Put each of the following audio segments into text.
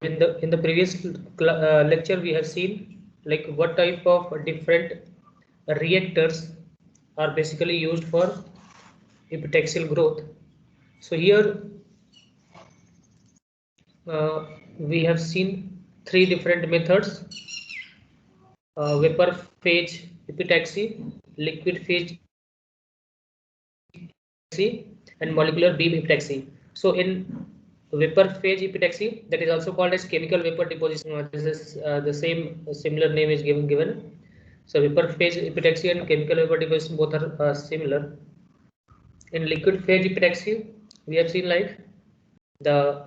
in the previous lecture we have seen like what type of different reactors are basically used for epitaxial growth. So here we have seen three different methods: vapor phase epitaxy, liquid phase and molecular beam epitaxy. So in vapor phase epitaxy, that is also called as chemical vapor deposition. This is the similar name is given. So vapor phase epitaxy and chemical vapor deposition both are similar. In liquid phase epitaxy, we have seen like the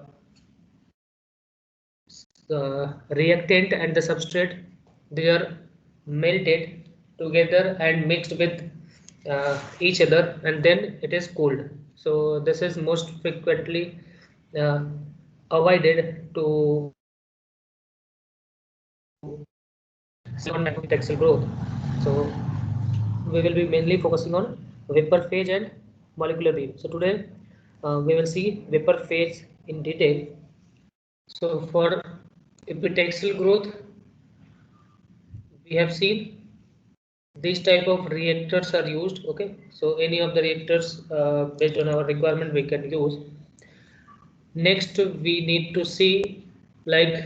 reactant and the substrate, they are melted together and mixed with each other, and then it is cooled. So this is most frequently uh, avoided to silicon epitaxial growth. So we will be mainly focusing on vapor phase and molecular beam. So today we will see vapor phase in detail. So for epitaxial growth, we have seen these type of reactors are used. Okay, so any of the reactors based on our requirement we can use. Next we need to see like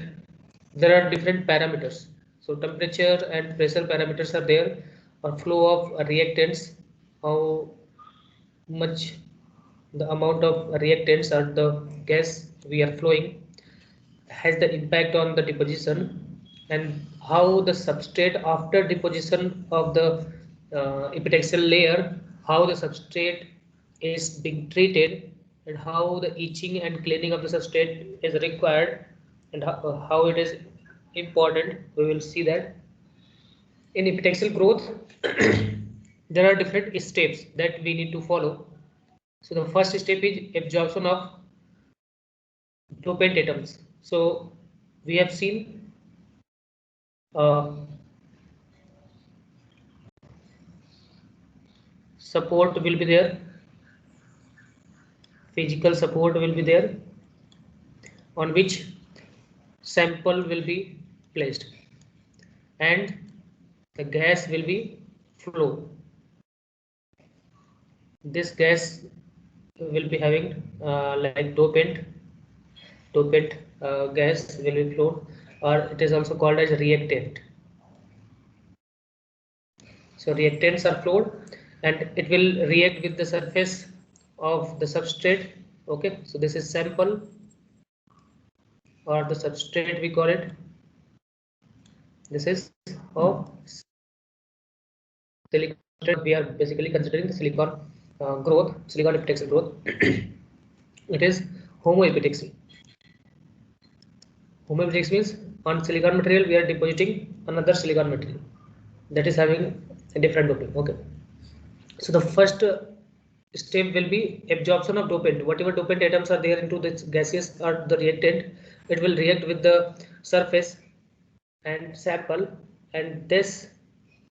there are different parameters. So temperature and pressure parameters are there, or flow of reactants, how much the amount of reactants or the gas we are flowing has the impact on the deposition, and how the substrate after deposition of the epitaxial layer, how the substrate is being treated, and how the etching and cleaning of the substrate is required, and how it is important. We will see that in epitaxial growth there are different steps that we need to follow. So the first step is absorption of dopant atoms. So we have seen support will be there, physical support will be there, on which sample will be placed, and the gas will be flow. This gas will be having like dopant gas will be flowed, or it is also called as reactant. So reactants are flowed and it will react with the surface of the substrate. Okay, so this is sample or the substrate we call it. This is of silicon. We are basically considering the silicon growth, silicon epitaxial growth. It is homoepitaxy. Homoepitaxy means on silicon material we are depositing another silicon material that is having a different doping. Okay, so the first step will be absorption of dopant. Whatever dopant atoms are there into this gaseous or the reactant, it will react with the surface and sample, and this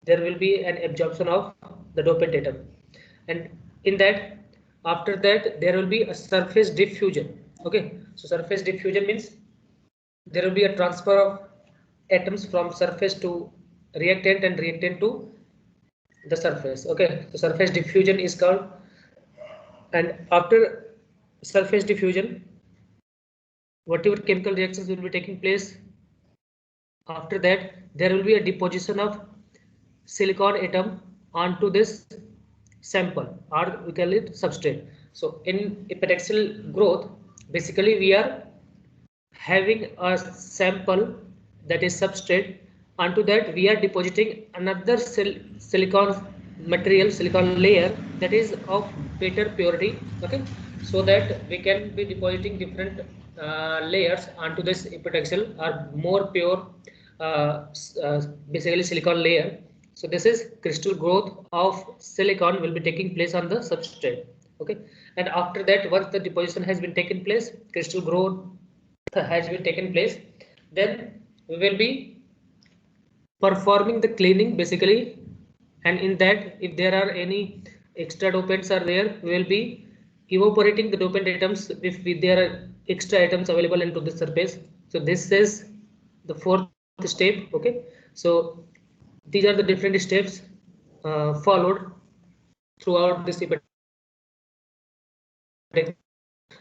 there will be an absorption of the dopant atom, and in that after that there will be a surface diffusion. Okay, so surface diffusion means there will be a transfer of atoms from surface to reactant and reactant to the surface. Okay, so surface diffusion is called, and after surface diffusion whatever chemical reactions will be taking place, after that there will be a deposition of silicon atom onto this sample, or we call it substrate. So in epitaxial growth basically we are having a sample that is substrate, onto that we are depositing another silicon material, silicon layer that is of better purity. Okay, so that we can be depositing different layers onto this epitaxial or more pure basically silicon layer. So this is crystal growth of silicon will be taking place on the substrate. Okay, and after that once the deposition has been taken place, crystal growth has been taken place, then we will be performing the cleaning basically, and in that if there are any extra dopants are there, we will be evaporating the dopant atoms if there are extra atoms available into the surface. So this is the fourth step. Okay, so these are the different steps followed throughout this epidemic.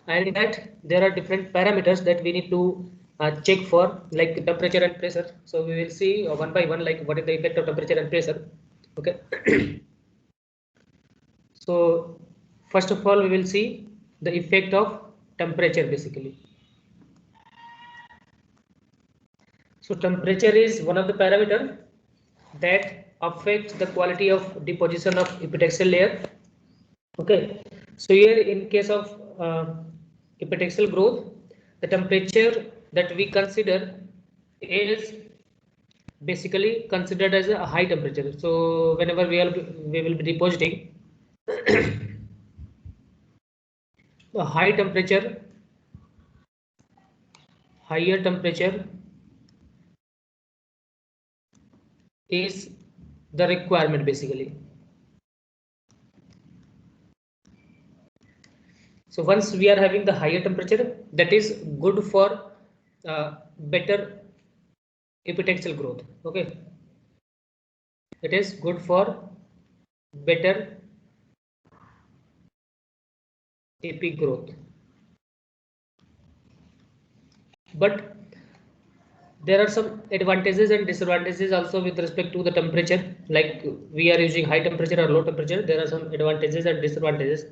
And in that there are different parameters that we need to check for, like temperature and pressure. So we will see one by one, like what is the effect of temperature and pressure. Okay. So first of all, we will see the effect of temperature basically. So temperature is one of the parameters that affects the quality of deposition of epitaxial layer. Okay, so here in case of epitaxial growth, the temperature that we consider is basically considered as a high temperature. So whenever we will be depositing the higher temperature is the requirement basically. So once we are having the higher temperature, that is good for better epitaxial growth. Okay, it is good for better epi growth. But there are some advantages and disadvantages also with respect to the temperature. Like we are using high temperature or low temperature, there are some advantages and disadvantages.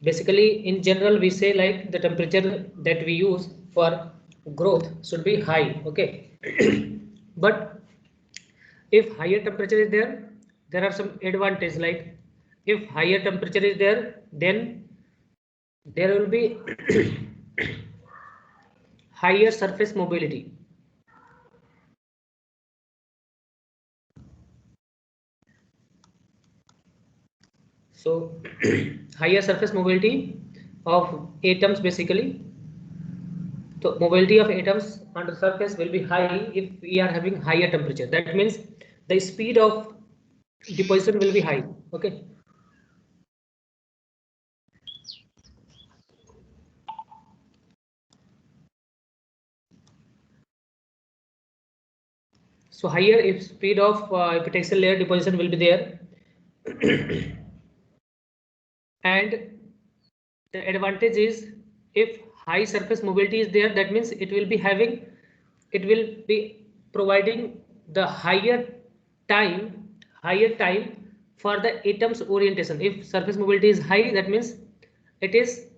Basically, in general, we say like the temperature that we use for growth should be high. Okay. But if higher temperature is there, there are some advantages. Like if higher temperature is there, then there will be higher surface mobility. So higher surface mobility of atoms basically. So mobility of atoms on the surface will be high if we are having higher temperature. That means the speed of deposition will be high. Okay. So higher if speed of epitaxial layer deposition will be there. And the advantage is if high surface mobility is there, that means it will be providing the higher time for the atom's orientation. If surface mobility is high, that means it is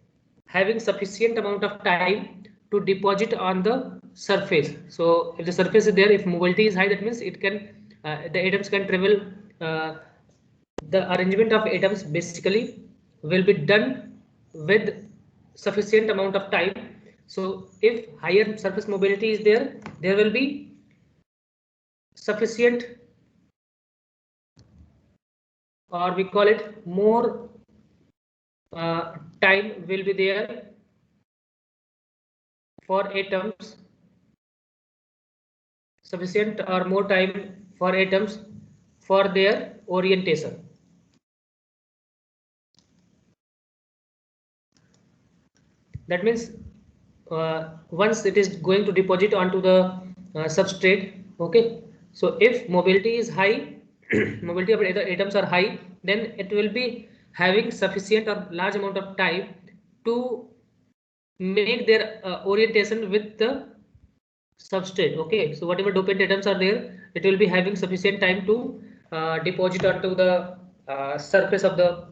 having sufficient amount of time to deposit on the surface. So if the surface is there, if mobility is high, that means it can the atoms can travel. The arrangement of atoms basically will be done with sufficient amount of time. So if higher surface mobility is there, there will be sufficient, or we call it more time will be there for atoms, sufficient or more time for atoms for their orientation. That means once it is going to deposit onto the substrate. Okay, so if mobility is high, mobility of atoms are high, then it will be having sufficient or large amount of time to make their orientation with the substrate. Okay, so whatever dopant atoms are there, it will be having sufficient time to deposit onto the surface of the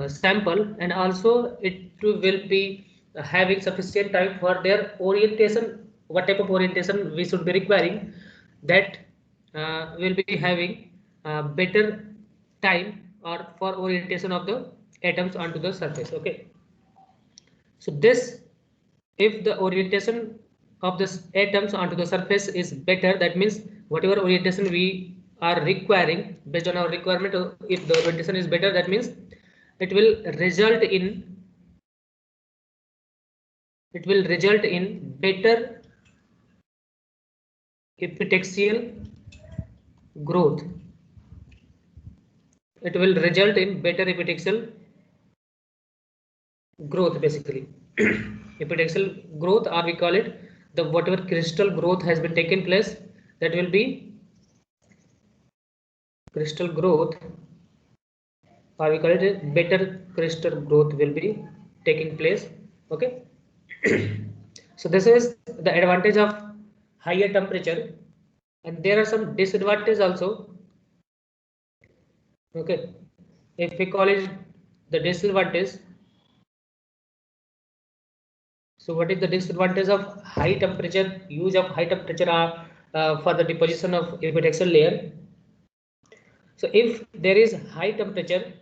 sample, and also it will be having sufficient time for their orientation. What type of orientation we should be requiring, that will be having better time or for orientation of the atoms onto the surface. Okay, so this, if the orientation of the atoms onto the surface is better, that means whatever orientation we are requiring based on our requirement, if the orientation is better, that means it will result in better epitaxial growth. It will result in better epitaxial growth basically. Epitaxial growth, or we call it the whatever crystal growth has been taken place, that will be crystal growth, or we call it a better crystal growth will be taking place. Okay. So this is the advantage of higher temperature, and there are some disadvantages also. Okay, if we call it the disadvantage, so what is the disadvantage of high temperature, use of high temperature for the deposition of epitaxial layer? So if there is high temperature,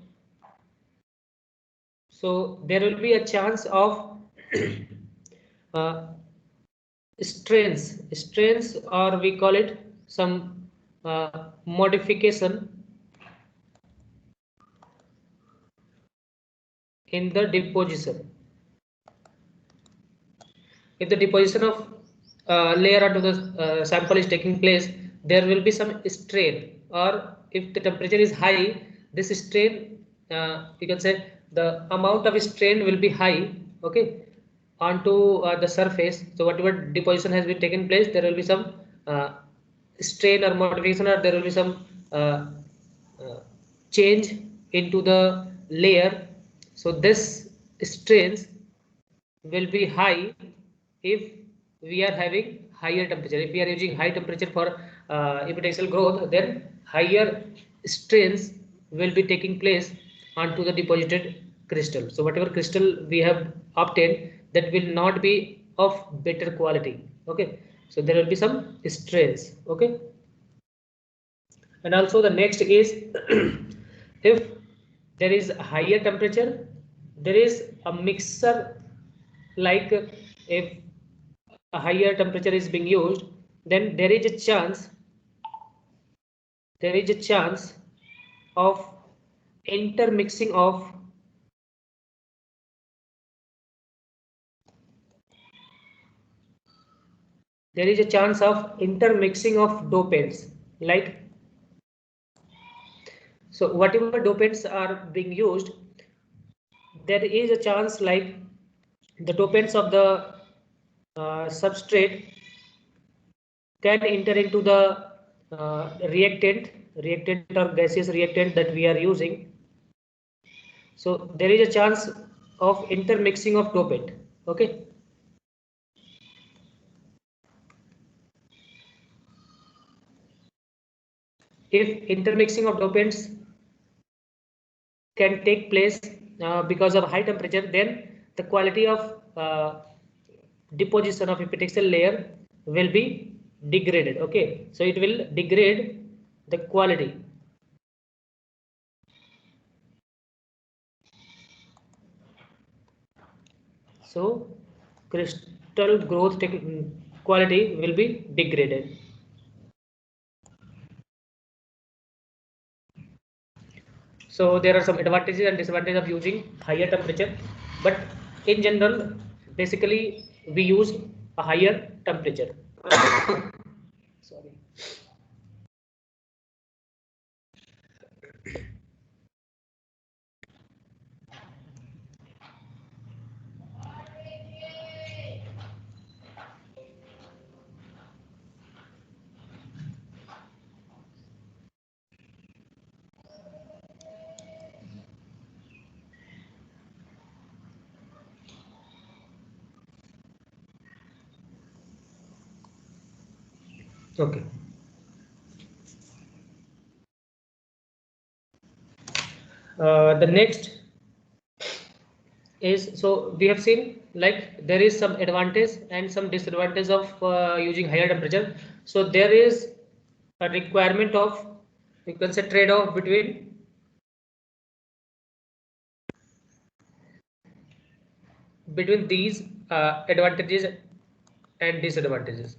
so there will be a chance of uh, strains, or we call it some modification in the deposition. If the deposition of layer onto the sample is taking place, there will be some strain, or if the temperature is high, this strain, you can say the amount of strain will be high, okay, onto the surface. So whatever deposition has been taken place, there will be some strain or modification, or there will be some change into the layer. So this strains will be high if we are having higher temperature. If we are using high temperature for epitaxial growth, then higher strains will be taking place onto the deposited crystal. So whatever crystal we have obtained, that will not be of better quality. Okay, so there will be some strains. Okay, and also the next is if there is higher temperature, there is a mixer, like if a higher temperature is being used, then there is a chance of intermixing of dopants, like, so whatever dopants are being used, there is a chance like the dopants of the substrate can enter into the reactant or gaseous reactant that we are using. So there is a chance of intermixing of dopant. Okay. If intermixing of dopants can take place because of high temperature, then the quality of deposition of epitaxial layer will be degraded. Okay, so it will degrade the quality. So crystal growth quality will be degraded. So there are some advantages and disadvantages of using higher temperature, but in general, basically we use a higher temperature. Sorry. Okay. The next is, so we have seen like there is some advantage and some disadvantage of using higher temperature. So there is a requirement of, you can say, trade-off between these advantages and disadvantages.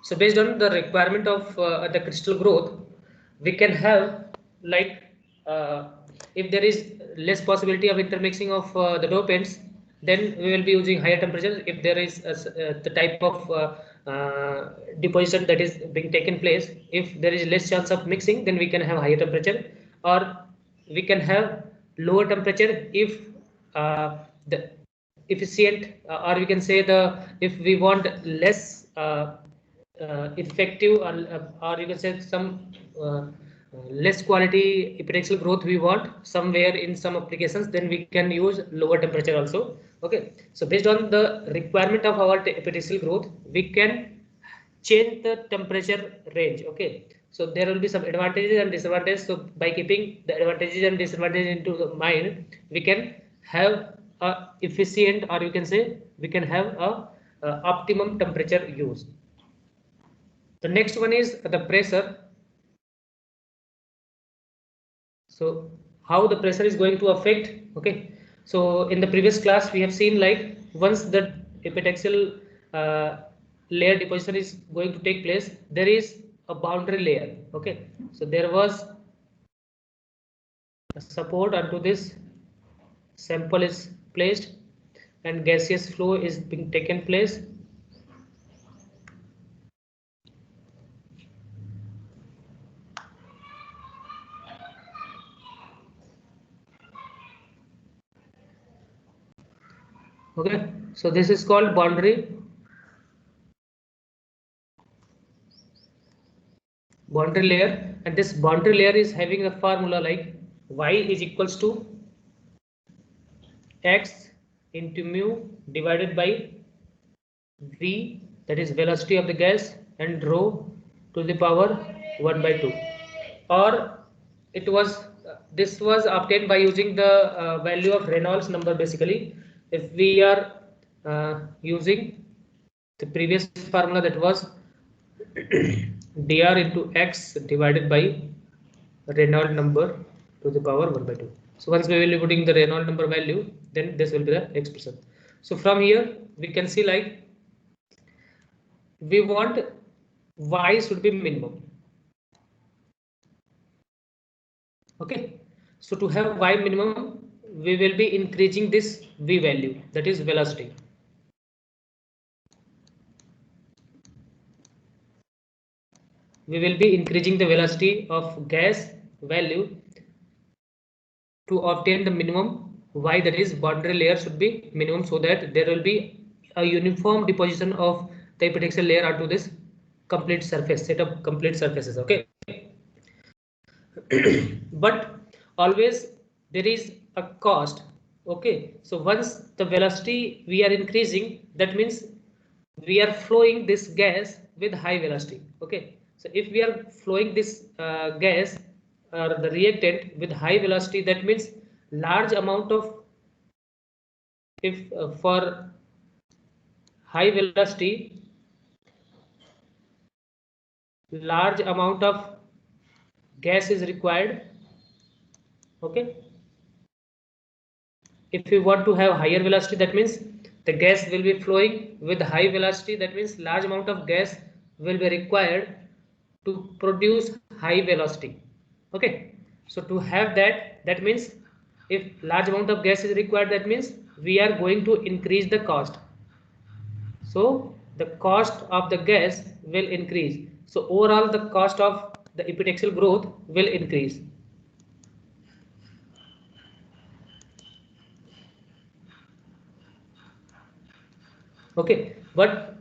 So based on the requirement of the crystal growth, we can have like if there is less possibility of intermixing of the dopants, then we will be using higher temperatures. If there is the type of deposition that is being taken place, if there is less chance of mixing, then we can have higher temperature, or we can have lower temperature if the efficient, or we can say if we want less effective, or you can say some less quality epitaxial growth we want somewhere in some applications, then we can use lower temperature also. Okay, so based on the requirement of our epitaxial growth, we can change the temperature range. Okay, so there will be some advantages and disadvantages. So by keeping the advantages and disadvantages into the mind, we can have a efficient, or you can say we can have a optimum temperature use. The next one is the pressure. So how the pressure is going to affect. Okay, so in the previous class we have seen, like, once the epitaxial layer deposition is going to take place, there is a boundary layer. Okay, so there was a support onto this, sample is placed and gaseous flow is being taken place. Okay, so this is called boundary layer, and this boundary layer is having a formula like y is equals to x into mu divided by v, that is velocity of the gas, and rho to the power 1 by 2, or it was this was obtained by using the value of Reynolds number. Basically, if we are using the previous formula, that was dr into x divided by Reynolds number to the power 1 by 2. So once we will be putting the Reynolds number value, then this will be the expression. So from here we can see, like, we want y should be minimum. Okay, so to have y minimum, we will be increasing this v value, that is velocity. We will be increasing the velocity of gas value to obtain the minimum y, that is boundary layer should be minimum, so that there will be a uniform deposition of the epitaxial layer onto this complete surface, set of complete surfaces. Okay, but always there is a cost. Okay, so once the velocity we are increasing, that means we are flowing this gas with high velocity. Okay, so if we are flowing this gas or the reactant with high velocity, that means large amount of, if for high velocity, large amount of gas is required. Okay, if we want to have higher velocity, that means the gas will be flowing with high velocity, that means large amount of gas will be required to produce high velocity. Okay, so to have that, that means if large amount of gas is required, that means we are going to increase the cost. So the cost of the gas will increase, so overall the cost of the epitaxial growth will increase. Okay, but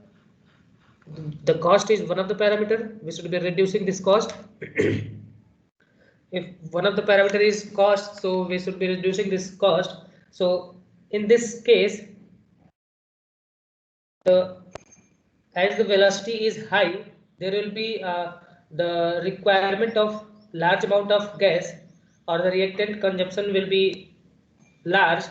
the cost is one of the parameter. We should be reducing this cost. If one of the parameter is cost, so we should be reducing this cost. So in this case, as the velocity is high, there will be the requirement of large amount of gas, or the reactant consumption will be large,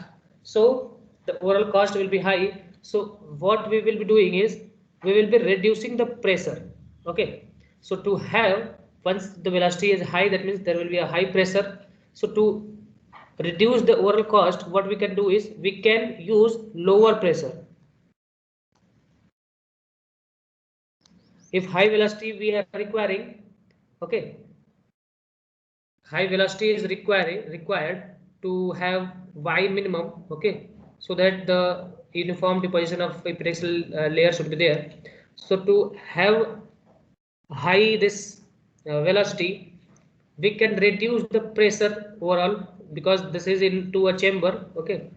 so the overall cost will be high. So what we will be doing is, we will be reducing the pressure. Okay, so to have, once the velocity is high, that means there will be a high pressure. So to reduce the overall cost, what we can do is, we can use lower pressure. If high velocity we are requiring, okay, high velocity is required to have y minimum. Okay, so that the uniform deposition of epitaxial layer should be there. So to have high this velocity, we can reduce the pressure overall, because this is into a chamber. Okay,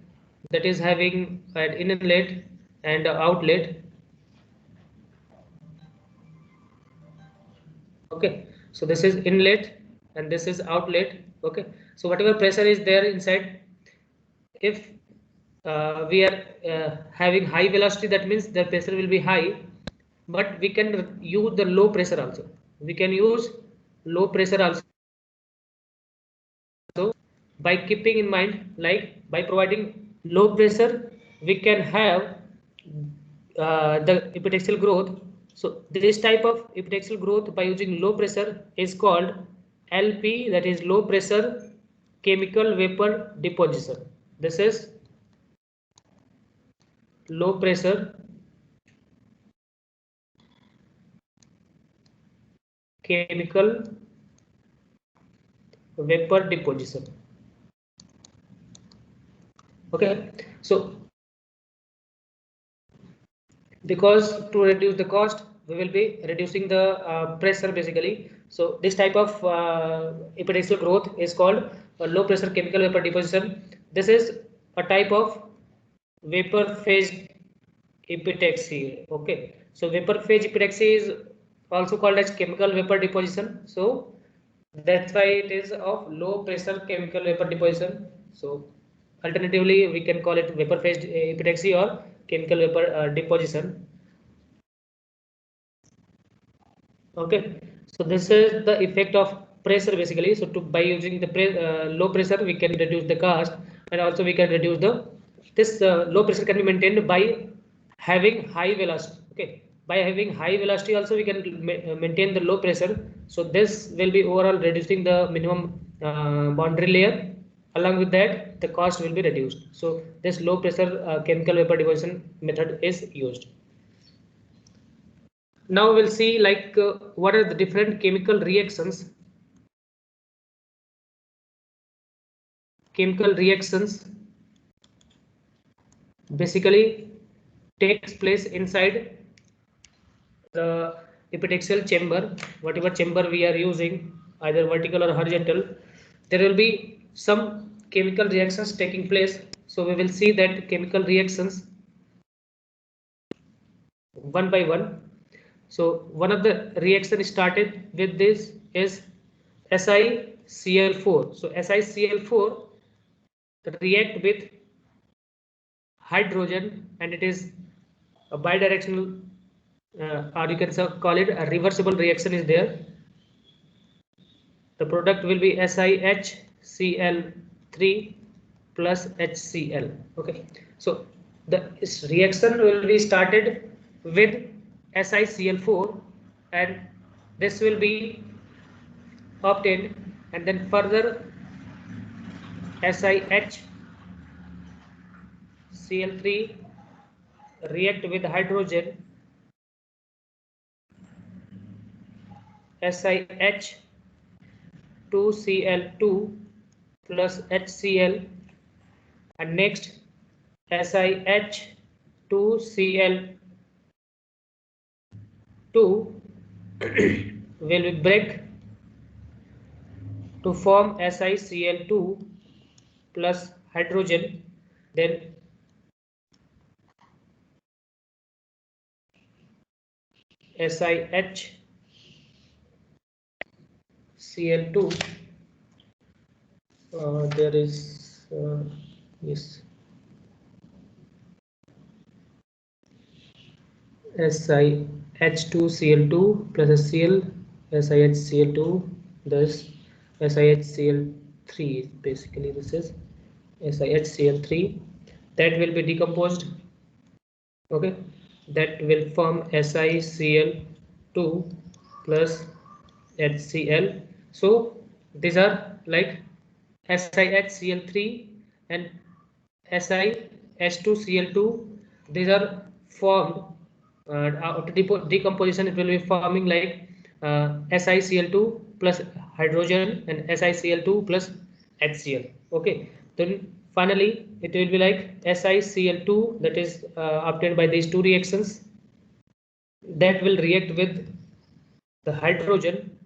that is having an inlet and outlet. Okay, so this is inlet and this is outlet. Okay, so whatever pressure is there inside, if we are having high velocity, that means the pressure will be high, but we can use the low pressure also. We can use low pressure also by keeping in mind, like by providing low pressure, we can have the epitaxial growth. So this type of epitaxial growth by using low pressure is called LP, that is low pressure chemical vapor deposition. This is low pressure chemical vapor deposition. Okay, so because to reduce the cost, we will be reducing the pressure basically. So this type of epitaxial growth is called low pressure chemical vapor deposition. This is a type of vapor phase epitaxy. Okay, so vapor phase epitaxy is also called as chemical vapor deposition. So that's why it is of low pressure chemical vapor deposition. So alternatively, we can call it vapor phase epitaxy or chemical vapor deposition. Okay, so this is the effect of pressure basically. So to by using the low pressure, we can reduce the cost, and also we can reduce the this low pressure can be maintained by having high velocity. Okay, by having high velocity also we can maintain the low pressure. So this will be overall reducing the minimum boundary layer. Along with that, the cost will be reduced. So this low pressure chemical vapor deposition method is used. Now we'll see like what are the different chemical reactions. Chemical reactions basically takes place inside the epitaxial chamber, whatever chamber we are using, either vertical or horizontal. There will be some chemical reactions taking place. So we will see that chemical reactions one by one. So one of the reaction started with this is SiCl4. So SiCl4 react with hydrogen, and it is a bidirectional or you can call it a reversible reaction is there. The product will be SiHCl3 plus HCl. Okay, so the reaction will be started with SiCl4 and this will be obtained, and then further SiHCl3 react with hydrogen SiH2Cl2 plus HCl, and next SiH2Cl2 will be break to form SiCl2 plus hydrogen, then SiHCl2 there is yes SiH2Cl2 plus HCl, SiHCl2, thus SiHCl3 basically this is SiHCl3 that will be decomposed. Okay, that will form SiCl2 plus HCl. So these are like SiHCl3 and SiH2Cl2. These are formed after decomposition. It will be forming like SiCl2 plus hydrogen and SiCl2 plus HCl. Okay, then finally it will be like SiCl2 that is obtained by these two reactions that will react with the hydrogen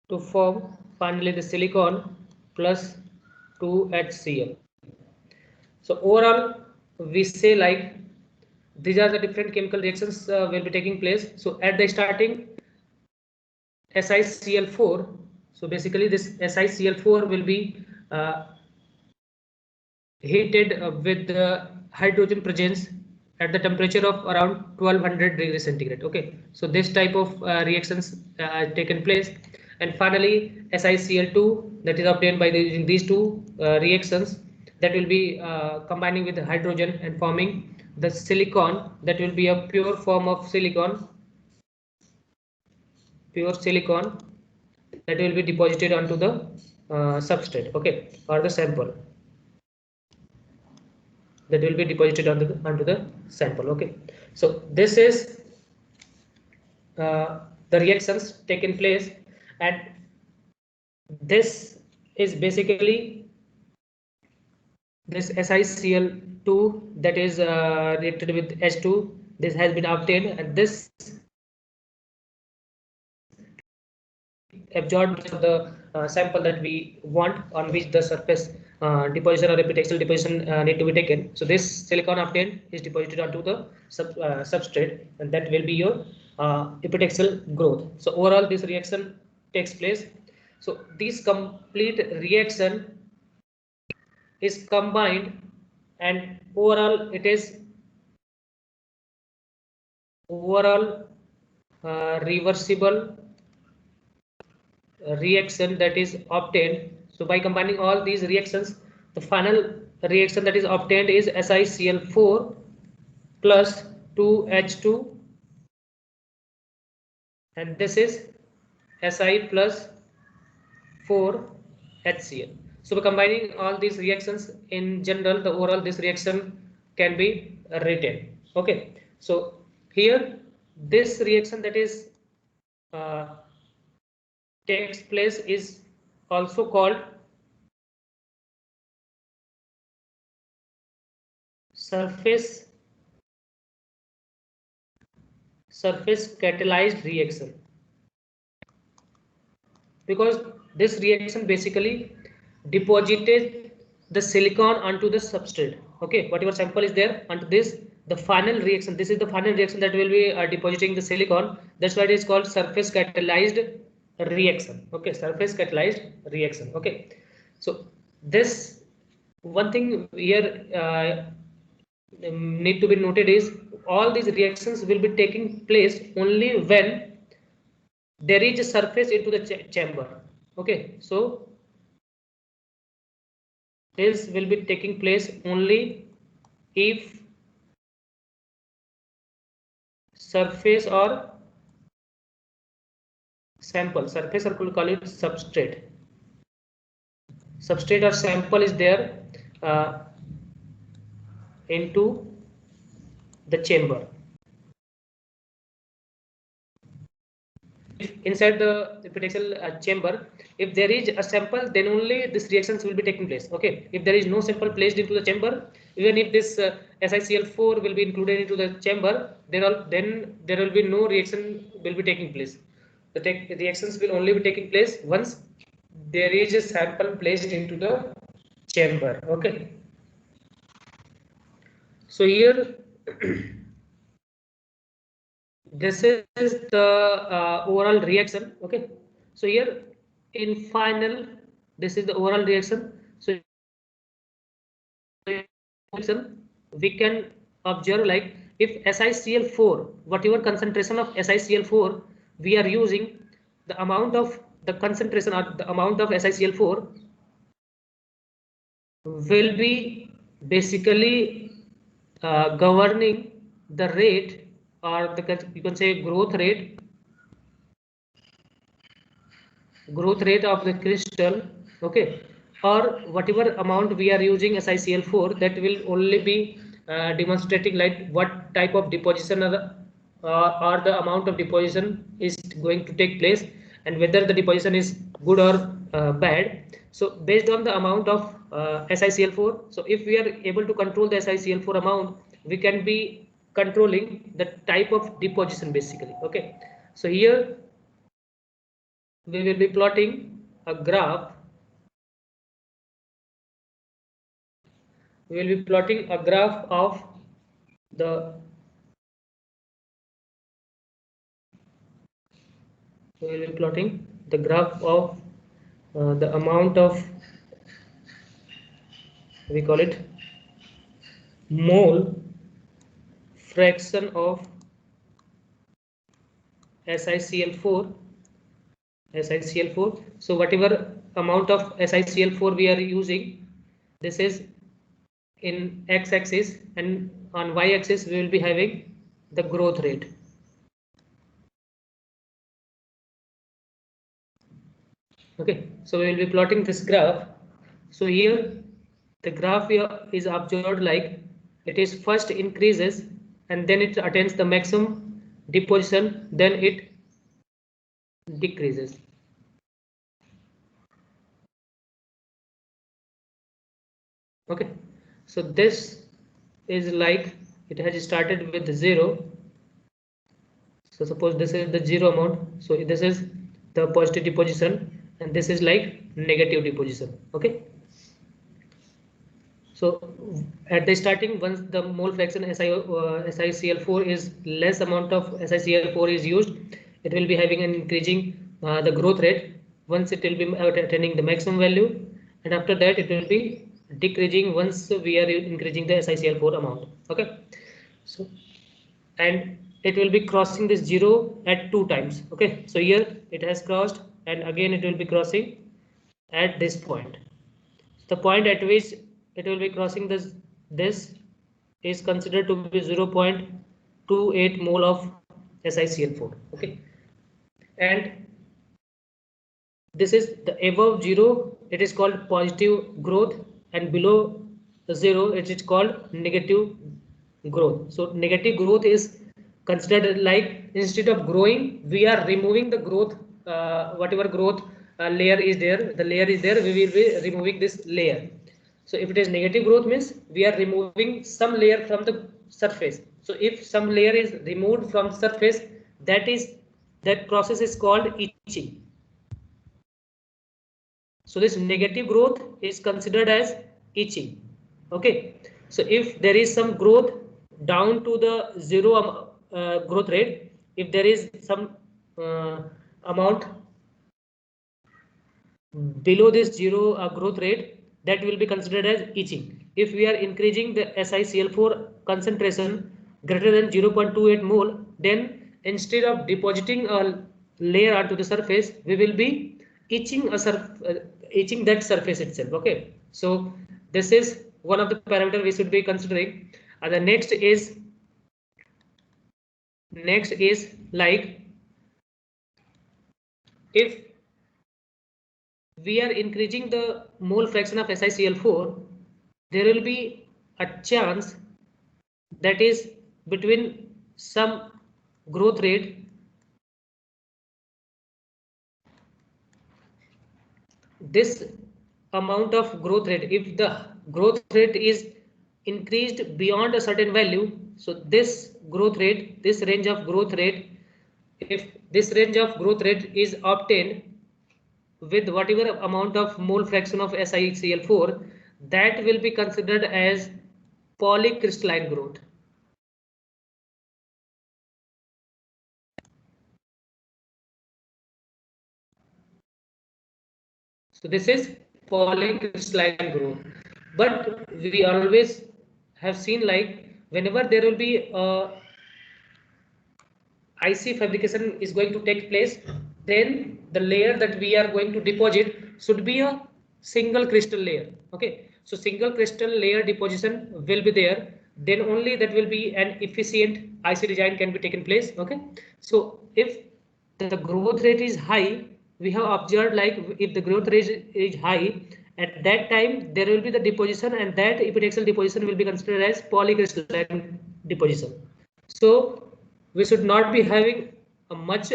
to form finally the silicon plus 2HCl. So overall, we say like these are the different chemical reactions will be taking place. So at the starting, SiCl4. So basically, this SiCl4 will be heated with the hydrogen presence at the temperature of around 1200 degrees centigrade. Okay, so this type of reactions taken place, and finally SiCl2 that is obtained by using these two reactions that will be combining with the hydrogen and forming the silicon that will be a pure form of silicon, that will be deposited onto the substrate, okay, or the sample that will be deposited onto the sample. Okay, so this is the reactions taken place, and this is basically this SiCl2 that is reacted with H2. This has been obtained, and this absorbed the sample that we want, on which the surface deposition or epitaxial deposition need to be taken. So this silicon obtained is deposited onto the substrate, and that will be your epitaxial growth. So overall, this reaction takes place. So this complete reaction is combined, and overall it is reversible reaction that is obtained. So by combining all these reactions, the final reaction that is obtained is SiCl4 plus 2H2, and this is Si plus 4HCl. So by combining all these reactions, in general, the overall this reaction can be written. Okay, so here this reaction that is takes place is also called surface catalyzed reaction, because this reaction basically deposited the silicon onto the substrate. Okay, whatever sample is there onto this, the final reaction, this is the final reaction that will be depositing the silicon. That's why it is called surface catalyzed reaction. Okay, surface catalyzed reaction. Okay, so this one thing here need to be noted is all these reactions will be taking place only when there is a surface into the chamber. Okay, so this will be taking place only if surface or sample, surface, or could call it substrate or sample is there into the chamber. If inside the epitaxial chamber, if there is a sample, then only this reactions will be taking place. Okay, if there is no sample placed into the chamber, even if this SiCl4 will be included into the chamber, then there will be no reaction will be taking place. The reactions will only be taking place once there is a sample placed into the chamber. Okay, so here this is the overall reaction. Okay, so here in final, this is the overall reaction. So we can observe like if SiCl4, whatever concentration of SiCl4 we are using, the amount of the concentration or the amount of SiCl4 will be basically governing the rate, or the, you can say, growth rate of the crystal. Okay, or whatever amount we are using SiCl4, that will only be demonstrating like what type of deposition or the amount of deposition is going to take place, and whether the deposition is good or bad. So based on the amount of SiCl4, so if we are able to control the SiCl4 amount, we can be controlling the type of deposition basically. Okay, so here we will be plotting a graph we will be plotting a graph of the graph of the amount of, we call it mole fraction of SiCl4. So whatever amount of SiCl4 we are using, this is in x-axis, and on y-axis we will be having the growth rate. Okay, so we will be plotting this graph. So here the graph here is observed like it is first increases and then it attains the maximum deposition, then it decreases. Okay, so this is like it has started with 0. So suppose this is the 0 amount, so this is the positive deposition and this is like negative deposition. Okay, so at the starting, once the mole fraction SiCl4 is less amount of SiCl4 is used, it will be having an increasing the growth rate once it will be attaining the maximum value, and after that it will be decreasing once we are increasing the SiCl4 amount. Okay, so and it will be crossing this 0 at 2 times. Okay, so here it has crossed and again it will be crossing at this point. The point at which it will be crossing this is considered to be 0.28 mole of SiCl4. Okay, and this is the above 0, it is called positive growth, and below the 0 it is called negative growth. So negative growth is considered like instead of growing we are removing the growth, whatever growth layer is there, the layer is there, we will be removing this layer. So if it is negative growth means we are removing some layer from the surface. So if some layer is removed from the surface, that process is called etching. So this negative growth is considered as etching. Okay, so if there is some growth down to the 0 growth rate, if there is some amount below this 0 growth rate, that will be considered as etching. If we are increasing the SiCl4 concentration greater than 0.28 mole, then instead of depositing a layer onto the surface, we will be etching etching that surface itself. Okay, so this is one of the parameter we should be considering. And the next is like if we are increasing the mole fraction of SiCl4, there will be a chance that is between some growth rate, this amount of growth rate, if the growth rate is increased beyond a certain value, so this growth rate, this range of growth rate, if this range of growth rate is obtained with whatever amount of mole fraction of SiCl4, that will be considered as polycrystalline growth. So this is polycrystalline growth. But we always have seen like whenever there will be a IC fabrication is going to take place, then the layer that we are going to deposit should be a single crystal layer. Okay, so single crystal layer deposition will be there, then only that will be an efficient IC design can be taken place. Okay, so if the growth rate is high, we have observed like if the growth rate is high, at that time there will be the deposition, and that epitaxial deposition will be considered as polycrystalline deposition. So we should not be having a much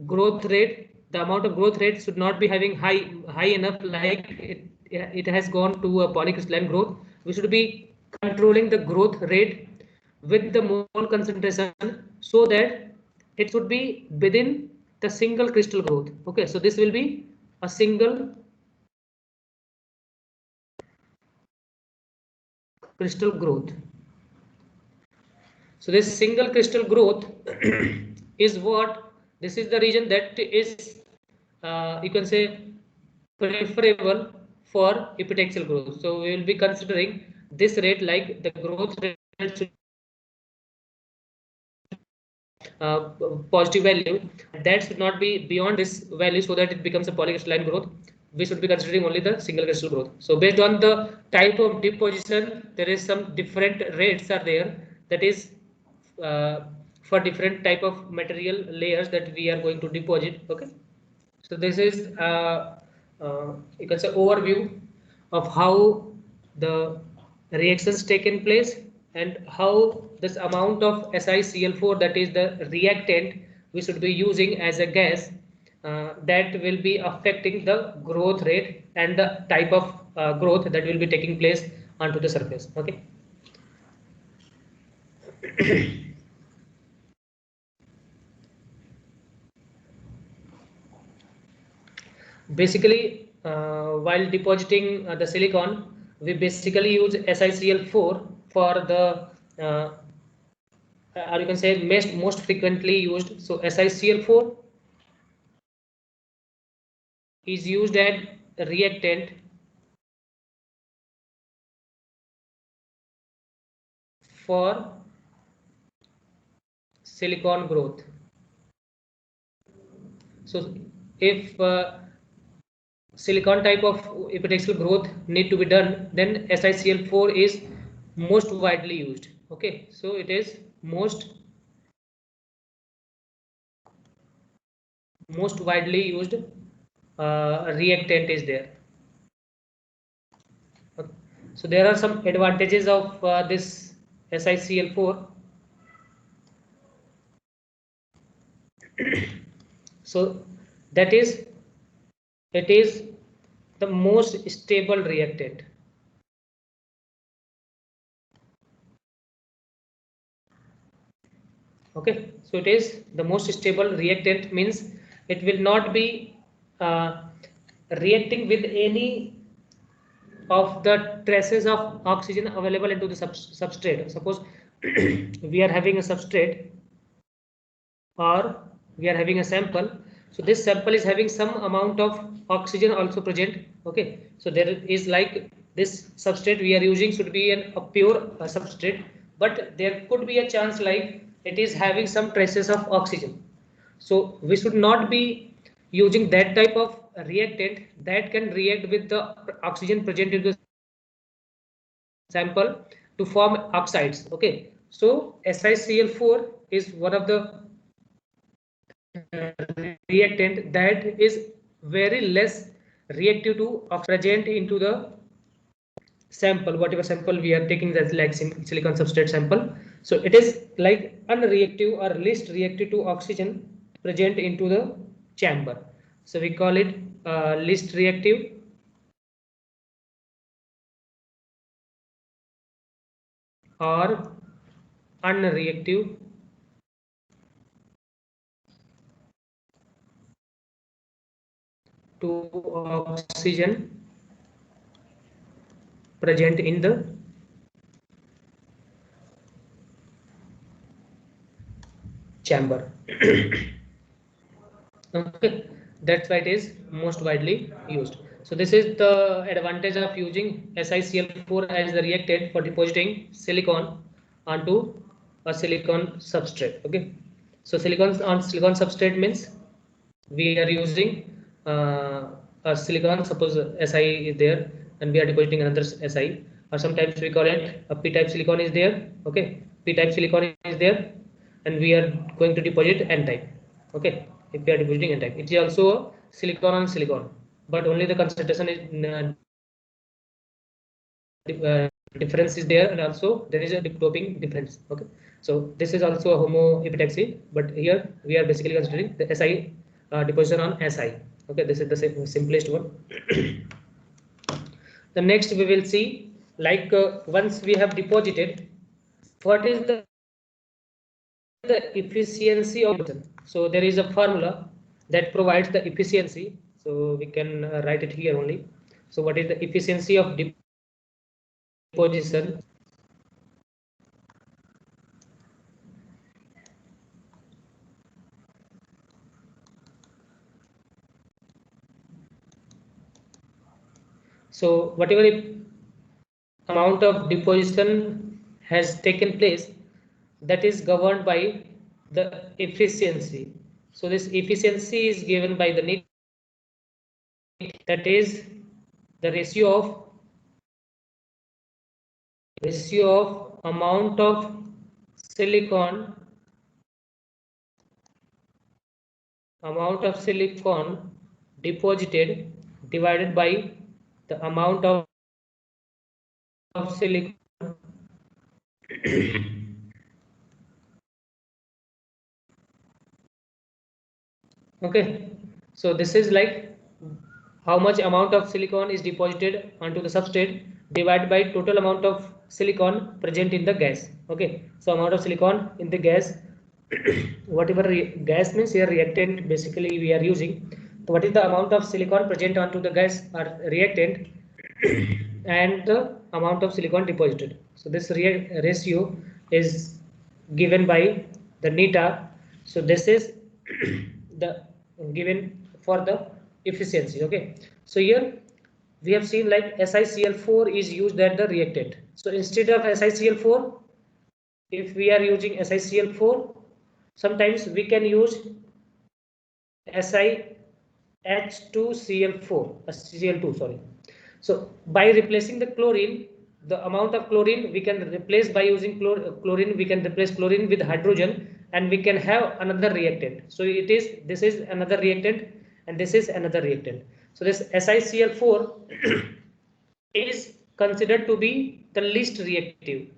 growth rate. The amount of growth rate should not be having high enough, like it has gone to a polycrystalline growth. We should be controlling the growth rate with the mole concentration so that it should be within the single crystal growth. Okay, so this will be a single crystal growth. So this single crystal growth is what, this is the region that is you can say preferable for epitaxial growth. So we will be considering this rate like the growth rate should positive value, that should not be beyond this value so that it becomes a polycrystalline growth. We should be considering only the single crystal growth. So based on the type of deposition, there is some different rates are there, that is for different type of material layers that we are going to deposit. Okay, so this is you can say overview of how the reactions taken place and how this amount of SiCl4, that is the reactant we should be using as a gas, that will be affecting the growth rate and the type of growth that will be taking place onto the surface. Okay. Basically, while depositing the silicon, we basically use SiCl4 for the or you can say most frequently used. So SiCl4 is used as a reactant for silicon growth. So if silicon type of epitaxial growth need to be done, then SiCl4 is most widely used. Okay, so it is most widely used reactant is there. Okay. So there are some advantages of this SiCl4. So that is, it is the most stable reactant. Okay, so it is the most stable reactant, means it will not be reacting with any of the traces of oxygen available into the substrate. Suppose we are having a substrate or we are having a sample, so this sample is having some amount of oxygen also present. Okay, so there is like this substrate we are using should be a pure substrate, but there could be a chance like it is having some traces of oxygen. So we should not be using that type of reactant that can react with the oxygen present in the sample to form oxides. Okay, so SiCl4 is one of the reactant that is very less reactive to present into the sample, whatever sample we are taking, that's like silicon substrate sample. So it is like unreactive or least reactive to oxygen present into the chamber. So we call it least reactive or unreactive to oxygen present in the chamber. Okay, that's why it is most widely used. So this is the advantage of using SiCl4 as the reactant for depositing silicon onto a silicon substrate. Okay, so silicon on silicon substrate means we are using a silicon, suppose Si is there and we are depositing another Si, or sometimes we call it a p-type silicon is there. Okay, p-type silicon is there and we are going to deposit n-type. Okay, if we are depositing n-type, it is also a silicon on silicon, but only the concentration is difference is there, and also there is a doping difference. Okay, so this is also a homo epitaxy, but here we are basically considering the Si deposition on Si. Okay, this is the simplest one. The next we will see, like once we have deposited, what is the efficiency of it. So there is a formula that provides the efficiency, so we can write it here only. So what is the efficiency of deposition? So whatever amount of deposition has taken place, that is governed by the efficiency. So this efficiency is given by the need, that is the ratio of amount of silicon deposited divided by the amount of silicon okay. So this is like how much amount of silicon is deposited onto the substrate divided by total amount of silicon present in the gas. Okay, so amount of silicon in the gas whatever gas means here reactant basically we are using. So what is the amount of silicon present onto the gas or reactant and the amount of silicon deposited. So this ratio is given by the neta. So this is the given for the efficiency. Okay, so here we have seen like SiCl4 is used at the reactant. So instead of SiCl4, if we are using SiCl4, sometimes we can use SiH2Cl4, Cl2, sorry. So by replacing the chlorine, the amount of chlorine we can replace by using chlorine, we can replace chlorine with hydrogen and we can have another reactant. So this is another reactant and this is another reactant. So this SiCl4 is considered to be the least reactive,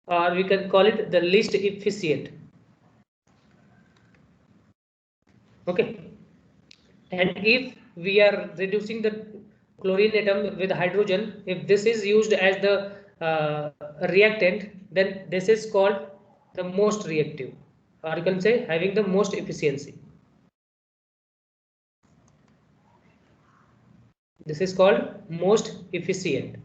or we can call it the least efficient. Okay, and if we are reducing the chlorine atom with hydrogen, if this is used as the reactant, then this is called the most reactive, or you can say having the most efficiency. This is called most efficient.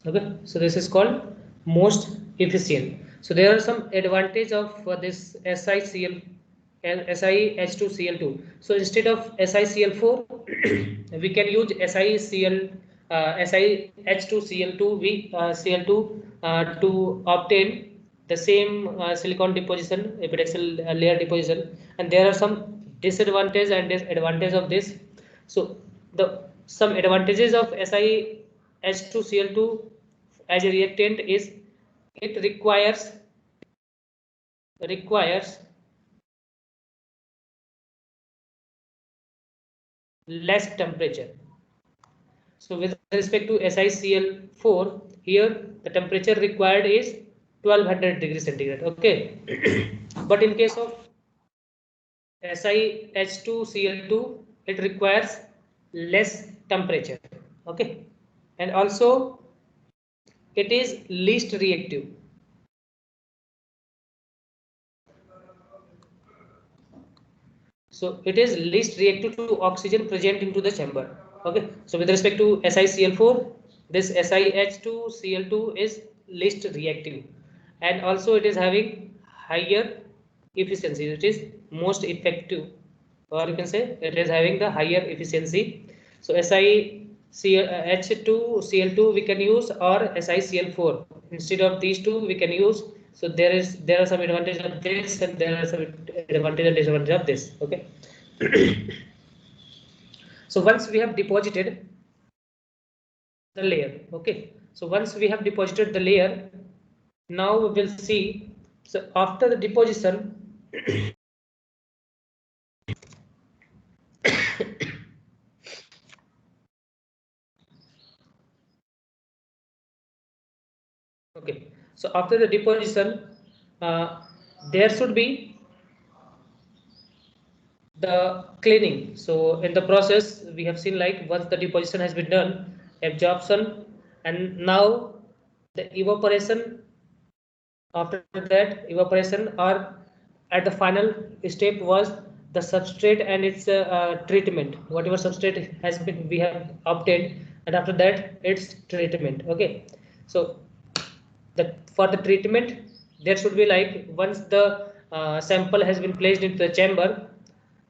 Okay, so this is called most efficient. So there are some advantage of this SiCl and SiH2Cl2. So instead of SiCl4, we can use SiH2Cl2 Cl2 to obtain the same silicon deposition, epitaxial layer deposition. And there are some disadvantages and disadvantages of this. So the some advantages of SiH2Cl2 as a reactant is it requires less temperature. So with respect to SiCl4, here the temperature required is 1200 degrees centigrade. Okay, but in case of SiH2Cl2, it requires less temperature. Okay, and also it is least reactive. So it is least reactive to oxygen present into the chamber. Okay, so with respect to SiCl4, this SiH2Cl2 is least reactive, and also it is having higher efficiency. It is most effective, or you can say it is having the higher efficiency. So SiH2Cl2 we can use, or SiCl4. Instead of these two, we can use. So there are some advantages of this, and there are some advantages and disadvantages of this. Okay. So once we have deposited the layer, okay. So once we have deposited the layer, now we will see. So after the deposition, okay. So after the deposition, there should be the cleaning. So in the process, we have seen like once the deposition has been done, absorption, and now the evaporation. After that, evaporation or at the final step was the substrate and its treatment. Whatever substrate has been we have obtained, and after that its treatment. Okay, so for the treatment there should be like once the sample has been placed into the chamber,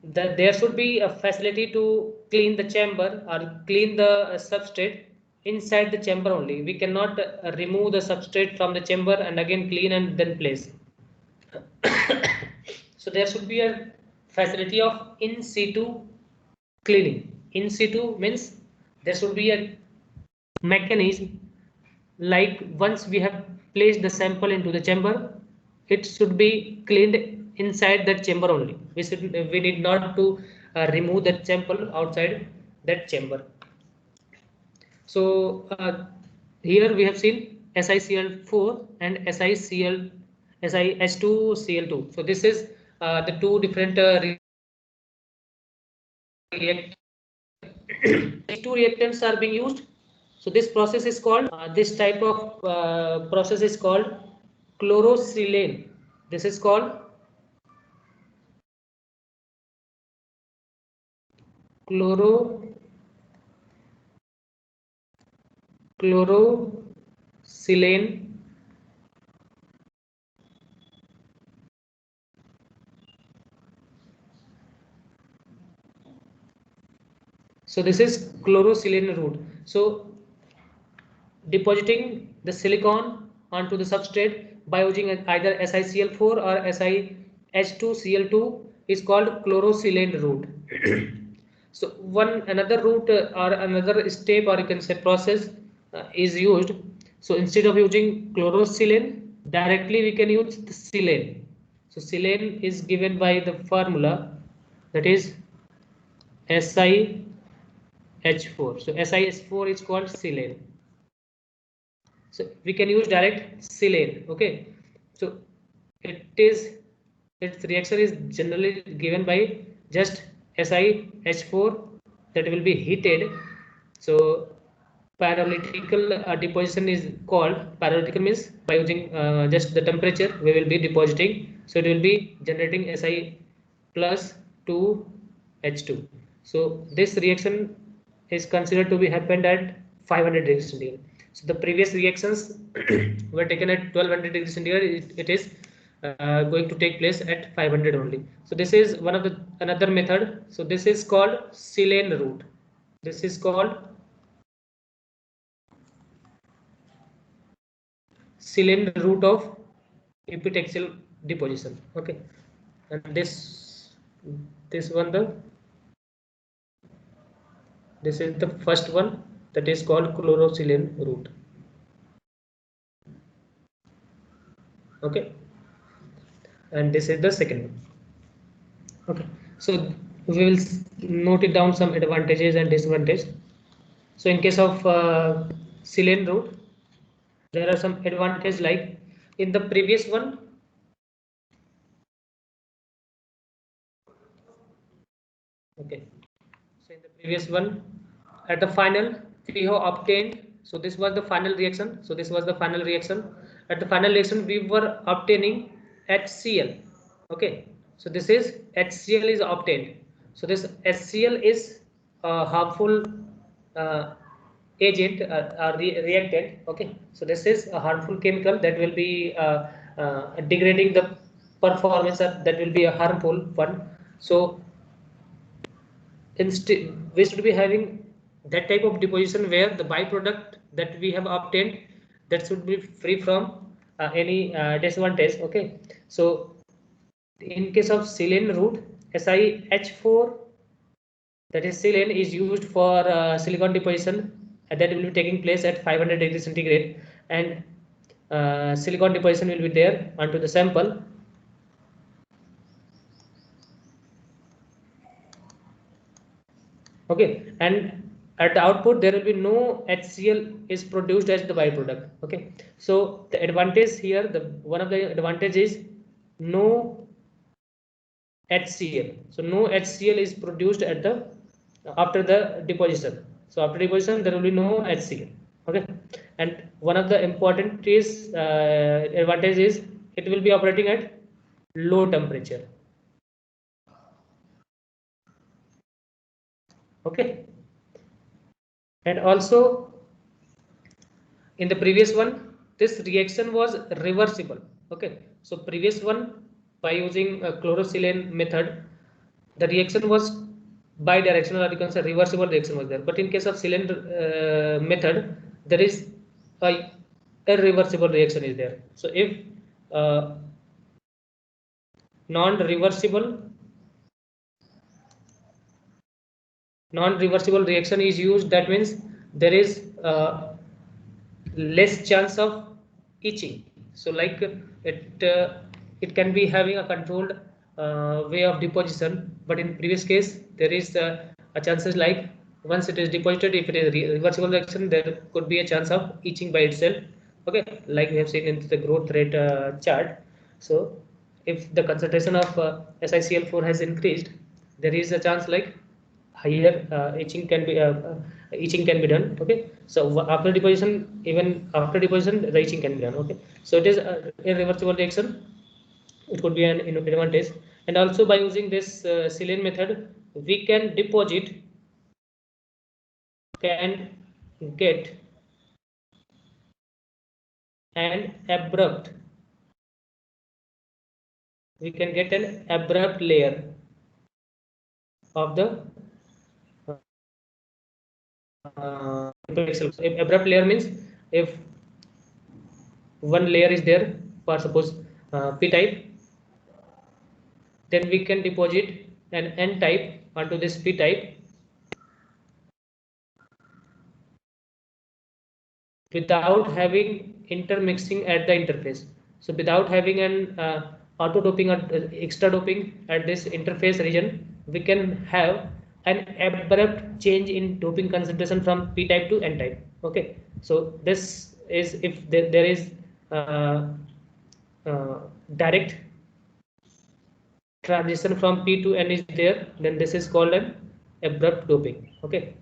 there should be a facility to clean the chamber or clean the substrate inside the chamber only. We cannot remove the substrate from the chamber and again clean and then place. So there should be a facility of in situ cleaning. In situ means there should be a mechanism like once we have placed the sample into the chamber, it should be cleaned inside that chamber only. We need not to remove that sample outside that chamber. So here we have seen SiCl4 and SiH2Cl2. So this is the two different these two reactants are being used. So this process is called this type of process is called chlorosilane. This is called chlorosilane. So this is chlorosilane route. So depositing the silicon onto the substrate by using either SiCl4 or SiH2Cl2 is called chlorosilane route. So another route or another step, or you can say process is used. So instead of using chlorosilane, directly we can use the silane. So silane is given by the formula that is SiH4. So SiH4 is called silane. So we can use direct silane. Okay. So its reaction is generally given by just SiH4 that will be heated. So pyrolytical deposition is called. Pyrolytical means by using just the temperature we will be depositing. So it will be generating Si plus 2H2. So this reaction is considered to be happened at 500 degrees centigrade. So the previous reactions were taken at 1200 degrees centigrade. It is going to take place at 500 only. So this is one of the another method. So this is called silane route. This is called silane route of epitaxial deposition. Okay, and this is the first one, that is called chlorosilane route. Okay, and this is the second one. Okay, so we will note it down some advantages and disadvantages. So in case of silane route, there are some advantages like in the previous one. Okay, so in the previous one, at the final we have obtained. So this was the final reaction. So this was the final reaction. At the final reaction, we were obtaining HCl. Okay, so this is HCl is obtained. So this HCl is a harmful agent or reactant. Okay, so this is a harmful chemical that will be degrading the performance. That will be a harmful one. So instead we should be having that type of deposition where the byproduct that we have obtained, that should be free from any disadvantage. Okay, so in case of silane route, SiH4, that is silane, is used for silicon deposition, and that will be taking place at 500 degrees centigrade, and silicon deposition will be there onto the sample. Okay, and at the output there will be no HCl is produced as the byproduct. Okay, so the advantage here, one of the advantage is no HCl. So no HCl is produced at the after the deposition. So after deposition there will be no HCl. Okay, and one of the important is advantage is it will be operating at low temperature. Okay, and also in the previous one, this reaction was reversible. Okay, so previous one, by using a chlorosilane method, the reaction was bidirectional, or you can say reversible reaction was there. But in case of silane method, there is a irreversible reaction is there. So if non-reversible reaction is used, that means there is less chance of itching. So like it can be having a controlled way of deposition, but in previous case there is a chances like once it is deposited, if it is reversible reaction, there could be a chance of itching by itself. Okay, like we have seen in the growth rate chart. So if the concentration of SiCl4 has increased, there is a chance like higher itching can be done. Okay, so after deposition, even after deposition, the itching can be done. Okay, so it is a irreversible reaction. It could be an advantage, and also by using this silane method, we can get an abrupt layer of the abrupt layer means if one layer is there for suppose p type, then we can deposit an n type onto this p type without having intermixing at the interface. So without having an auto doping or extra doping at this interface region, we can have an abrupt change in doping concentration from p type to n type. Okay, so this is if there is direct transition from p to n is there, then this is called an abrupt doping. Okay,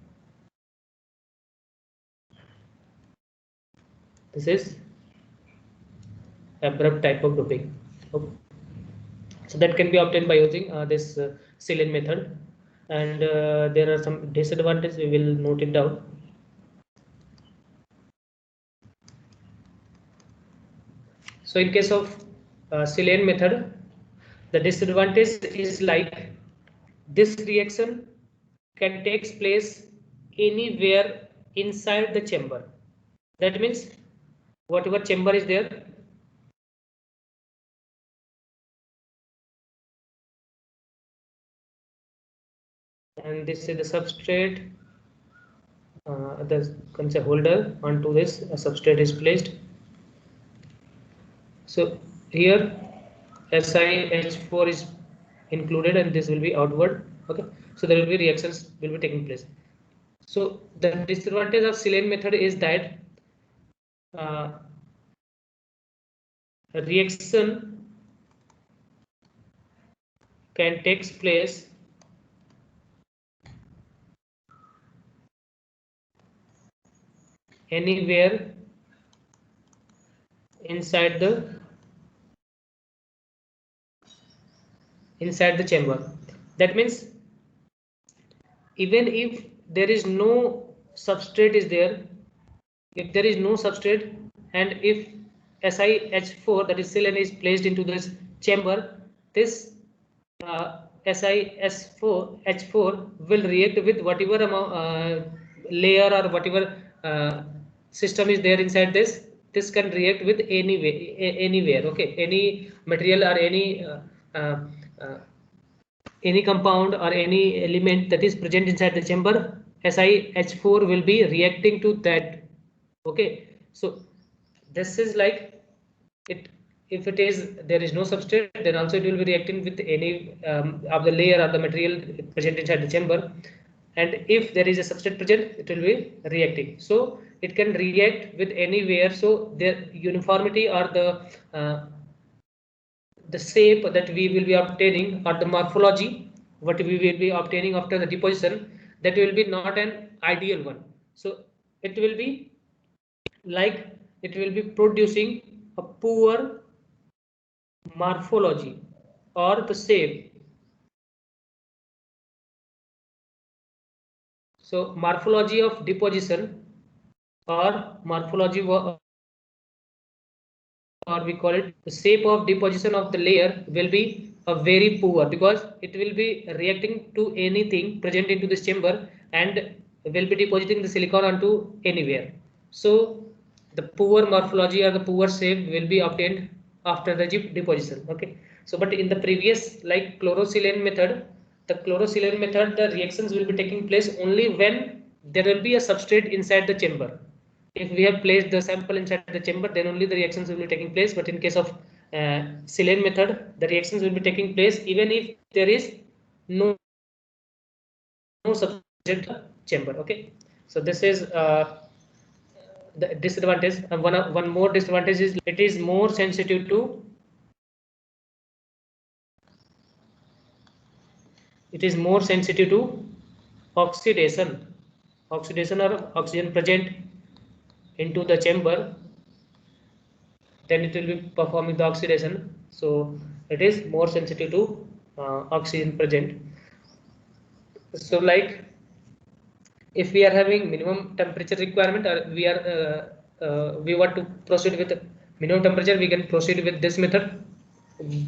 this is abrupt type of doping. Okay. So that can be obtained by using this silane method, and there are some disadvantages. We will note it down. So in case of silane method, the disadvantage is like this reaction can take place anywhere inside the chamber. That means whatever chamber is there, and this is the substrate, the concept holder onto this substrate is placed. So here SiH4 is included and this will be outward. Okay, so there will be reactions will be taking place. So the disadvantage of silane method is that reaction can take place anywhere inside the chamber. That means even if there is no substrate is there, if there is no substrate, and if SiH4, that is silane, is placed into this chamber, this SiH4 will react with whatever amount layer or whatever system is there inside this. This can react with anywhere. Okay, any material or uh, any compound or any element that is present inside the chamber, SiH4 will be reacting to that. Okay, so this is like it. If it is there is no substrate, then also it will be reacting with any of the layer or the material present inside the chamber, and if there is a substrate present, it will be reacting. So it can react with anywhere. So the uniformity or the shape that we will be obtaining, or the morphology what we will be obtaining after the deposition, that will be not an ideal one. So it will be like it will be producing a poor morphology. or the same. So morphology of deposition or morphology, or we call it the shape of deposition of the layer, will be a very poor, because it will be reacting to anything present into this chamber and will be depositing the silicon onto anywhere. So the poor morphology or the poor shape will be obtained after the deposition. Okay, so but in the previous, like chlorosilane method, the reactions will be taking place only when there will be a substrate inside the chamber. If we have placed the sample inside the chamber, then only the reactions will be taking place. But in case of silane method, the reactions will be taking place even if there is no substrate chamber. Okay, so this is the disadvantage. And one more disadvantage is it is more sensitive to oxidation or oxygen present into the chamber. Then it will be performing the oxidation, so it is more sensitive to oxygen present. So like if we are having minimum temperature requirement, or we want to proceed with minimum temperature, we can proceed with this method,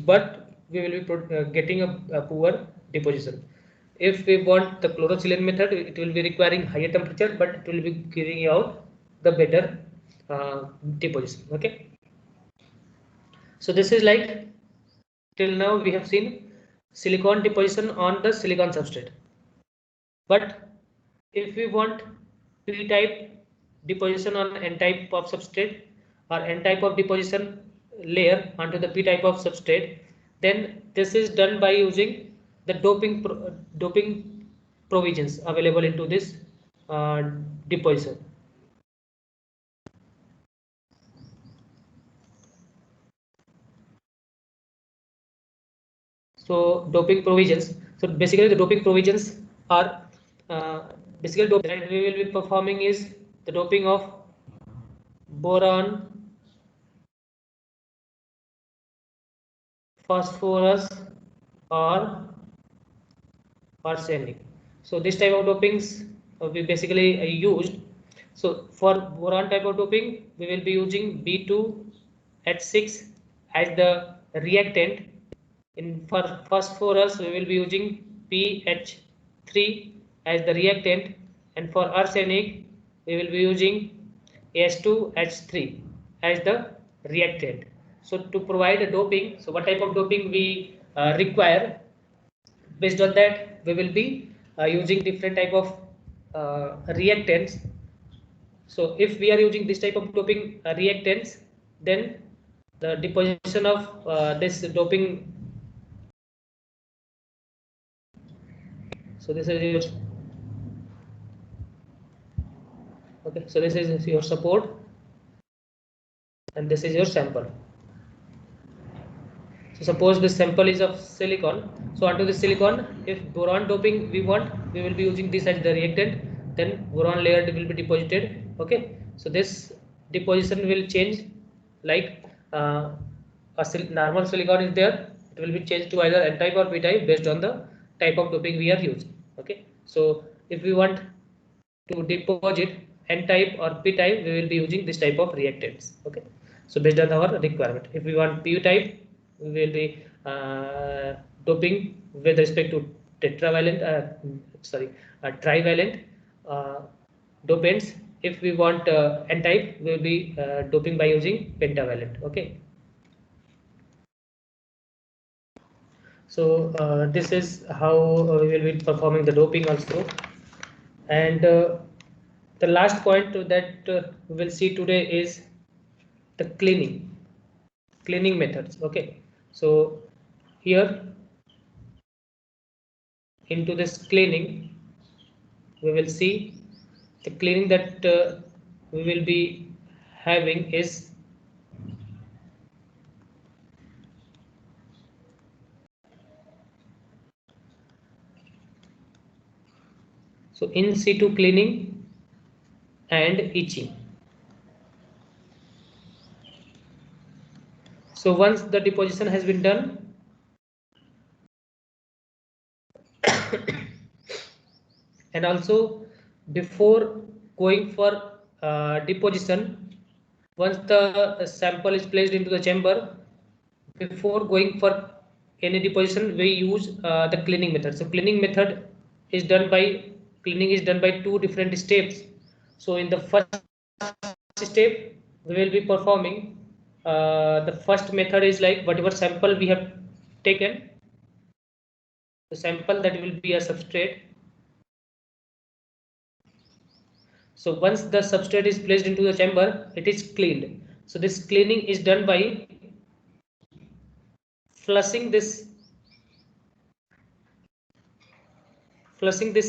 but we will be getting a poor deposition. If we want the chlorosilane method, it will be requiring higher temperature, but it will be giving out the better deposition. Okay, so this is like, till now we have seen silicon deposition on the silicon substrate. But if we want p-type deposition on n-type of substrate, or n-type of deposition layer onto the p-type of substrate, then this is done by using the doping provisions available into this deposition. So doping provisions. So basically, the doping provisions are basically doping that we will be performing is the doping of boron, phosphorus, or arsenic. So this type of dopings we basically used. So for boron type of doping, we will be using B2H6 as the reactant. For phosphorus, we will be using PH3 as the reactant, and for arsenic, we will be using S2H3 as the reactant. So to provide a doping, so what type of doping we require, based on that we will be using different type of reactants. So if we are using this type of doping reactants, then the deposition of this doping, so this is your, okay, so this is your support and this is your sample. So suppose this sample is of silicon, so onto the silicon, if boron doping we want, we will be using this as the reactant, then boron layer will be deposited. Okay, so this deposition will change, like normal silicon is there, it will be changed to either n-type or p-type based on the type of doping we are using. Okay, so if we want to deposit n-type or p-type, we will be using this type of reactants. Okay, so based on our requirement, if we want p-type, we will be doping with respect to tetravalent, trivalent dopants. If we want n-type, we will be doping by using pentavalent. Okay, so this is how we will be performing the doping also. And the last point that we will see today is the cleaning methods. Okay, so here into this cleaning, we will see the cleaning that we will be having is so in situ cleaning and etching. So once the deposition has been done, And also before going for deposition, once the sample is placed into the chamber, before going for any deposition, we use the cleaning method. So cleaning is done by two different steps. So in the first step, we will be performing the first method is like whatever sample we have taken, the sample that will be a substrate. So once the substrate is placed into the chamber, it is cleaned. So this cleaning is done by flushing this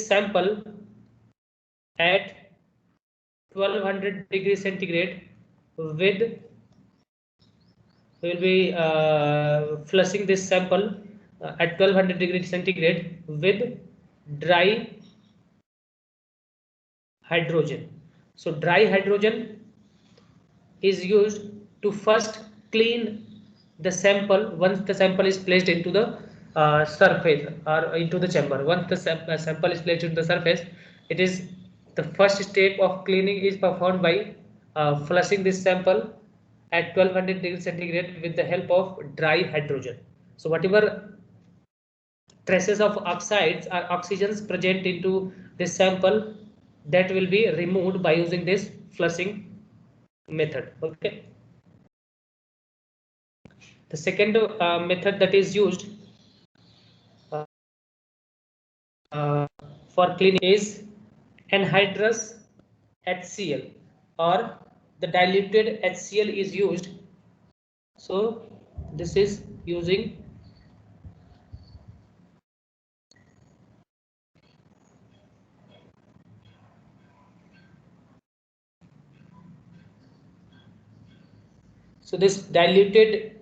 sample at 1200 degrees centigrade with, we will be flushing this sample at 1200 degrees centigrade with dry hydrogen. So dry hydrogen is used to first clean the sample once the sample is placed into the surface or into the chamber. Once the sample is placed into the surface, it is the first step of cleaning is performed by flushing this sample at 1200 degrees centigrade with the help of dry hydrogen. So whatever traces of oxides or oxygens present into this sample, that will be removed by using this flushing method. Okay. The second method that is used uh, for cleaning is anhydrous HCl, or the diluted HCl is used. So this is using this diluted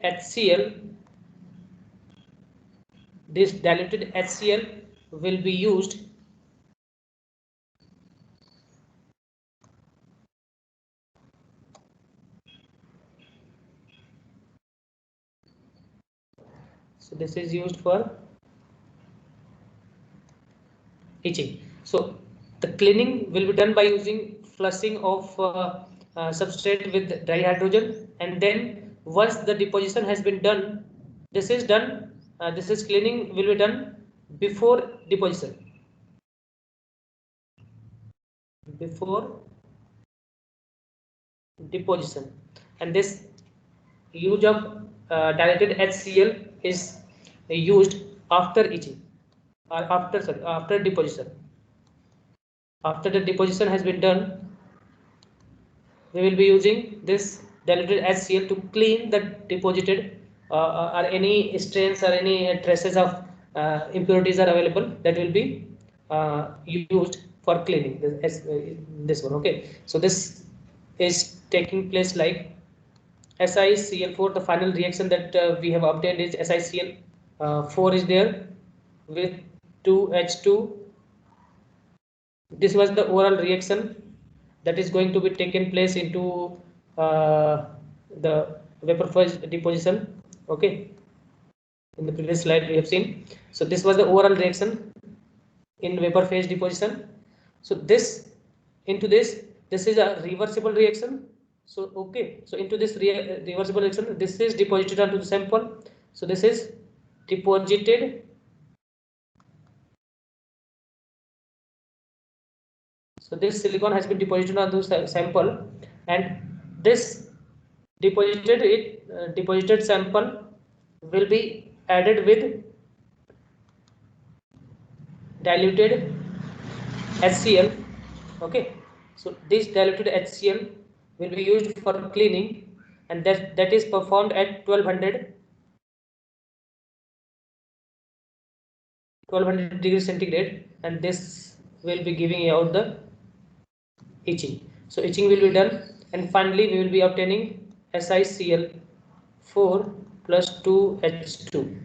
HCl will be used so this is used for etching. So the cleaning will be done by using flushing of substrate with dry hydrogen, and then once the deposition has been done, this is done. This is cleaning will be done before deposition. Before deposition, and this use of diluted HCl is used after etching or after deposition. After the deposition has been done, we will be using this diluted HCl to clean the deposited or any stains or any traces of impurities are available, that will be used for cleaning this one. Okay, so this is taking place like SiCl4. The final reaction that we have obtained is SiCl4 is there with 2H2. This was the overall reaction that is going to be taken place into the vapor phase deposition. Okay, in the previous slide we have seen. So this was the overall reaction in vapor phase deposition. So this is a reversible reaction. So okay, so into this reversible reaction, this is deposited onto the sample. So this is deposited. So this silicon has been deposited on the sample, and this deposited sample will be added with diluted HCl. Okay, so this diluted HCl will be used for cleaning, and that is performed at 1200 degrees centigrade, and this will be giving out the etching. So etching will be done, and finally we will be obtaining SiCl4 plus 2H2.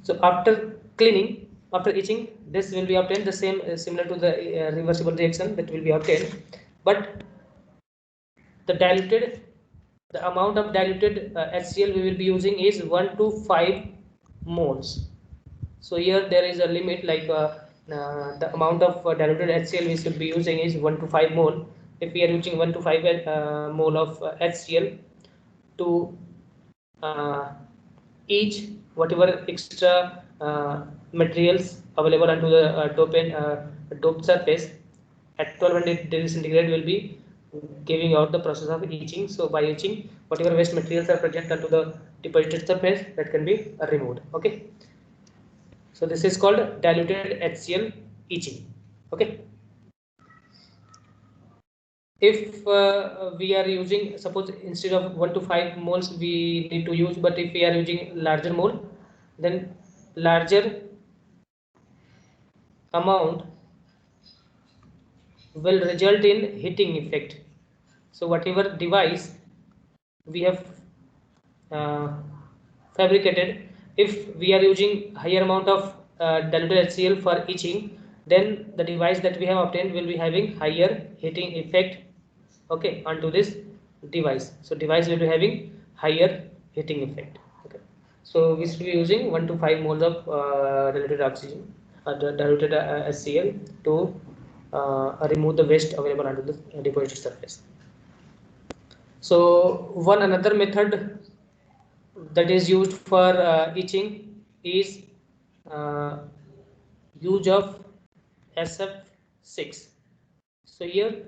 So after cleaning, after etching, this will be obtained the same similar to the reversible reaction that will be obtained, but the amount of diluted HCl we will be using is 1 to 5 moles. So here there is a limit, like the amount of diluted HCl we should be using is 1 to 5 mole. If we are using 1 to 5 mole of HCl to each whatever extra materials available onto the doped surface at 1200 degrees centigrade will be giving out the process of etching. So by etching, whatever waste materials are present onto the deposited surface, that can be removed. Okay. So this is called diluted HCl etching. Okay. If we are using, suppose instead of 1 to 5 moles we need to use, but if we are using larger mole, then larger amount will result in heating effect. So whatever device we have fabricated, if we are using higher amount of diluted HCl for etching, then the device that we have obtained will be having higher heating effect, okay, onto this device. So device will be having higher heating effect. Okay. So we should be using 1 to 5 moles of diluted oxygen, diluted HCl to remove the waste available onto the deposited surface. So one another method that is used for etching is uh, use of SF6. So here,